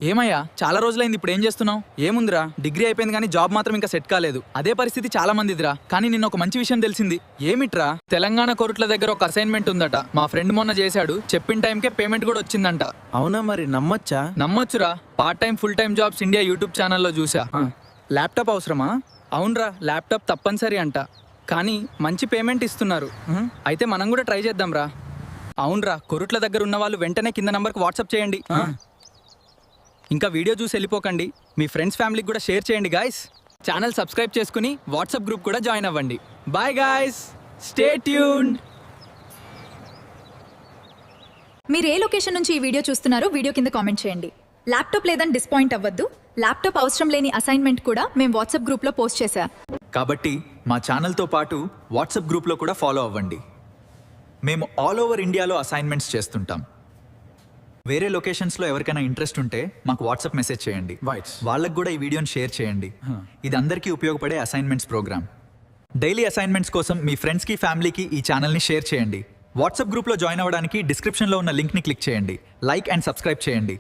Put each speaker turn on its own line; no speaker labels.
ఏమయ్యా చాలా రోజులైంది, ఇప్పుడు ఏం చేస్తున్నావు? ఏముందిరా, డిగ్రీ అయిపోయింది కానీ జాబ్ మాత్రం ఇంకా సెట్ కాలేదు. అదే పరిస్థితి చాలా మందిదిరా. కానీ నిన్న ఒక మంచి విషయం తెలిసింది. ఏమిట్రా? తెలంగాణ కోర్టుల దగ్గర ఒక అసైన్మెంట్ ఉందట. మా ఫ్రెండ్ మొన్న చేశాడు, చెప్పిన టైంకే పేమెంట్ కూడా వచ్చిందంట.
అవునా, మరి నమ్మొచ్చా?
నమ్మొచ్చురా. Part time full time jobs India YouTube ఛానల్లో చూసా. ల్యాప్టాప్ అవసరమా? అవునరా, ల్యాప్టాప్ తప్పనిసరి అంట. కానీ మంచి పేమెంట్ ఇస్తున్నారు. అయితే మనం కూడా ట్రై చేద్దాం రా. అవునరా, కొరుట్ల దగ్గర ఉన్న వాళ్ళు వెంటనే కింద నంబర్కి వాట్సాప్ చేయండి. ఇంకా వీడియో చూసి వెళ్ళిపోకండి, మీ ఫ్రెండ్స్ ఫ్యామిలీకి కూడా షేర్ చేయండి గాయస్. ఛానల్ సబ్స్క్రైబ్ చేసుకుని వాట్సాప్ గ్రూప్ కూడా జాయిన్ అవ్వండి. Bye guys, stay tuned.
మీరు ఏ లొకేషన్ నుంచి ఈ వీడియో చూస్తున్నారో వీడియో కింద కామెంట్ చేయండి. ల్యాప్టాప్ లేదని డిసప్పాయింట్ అవ్వద్దు. ల్యాప్టాప్ అవసరం లేని అసైన్మెంట్ కూడా మేము వాట్సాప్ గ్రూప్లో పోస్ట్ చేశా.
కాబట్టి మా ఛానల్తో పాటు వాట్సాప్ గ్రూప్లో కూడా ఫాలో అవ్వండి. మేము ఆల్ ఓవర్ ఇండియాలో అసైన్మెంట్స్ చేస్తుంటాం. వేరే లొకేషన్స్లో ఎవరికైనా ఇంట్రెస్ట్ ఉంటే మాకు వాట్సాప్ మెసేజ్ చేయండి. వాళ్ళకు కూడా ఈ వీడియోని షేర్ చేయండి. ఇది అందరికీ ఉపయోగపడే అసైన్మెంట్స్ ప్రోగ్రామ్. డైలీ అసైన్మెంట్స్ కోసం మీ ఫ్రెండ్స్కి, ఫ్యామిలీకి ఈ ఛానల్ని షేర్ చేయండి. వాట్సాప్ గ్రూప్లో జాయిన్ అవ్వడానికి డిస్క్రిప్షన్లో ఉన్న లింక్ని క్లిక్ చేయండి. లైక్ అండ్ సబ్స్క్రైబ్ చేయండి.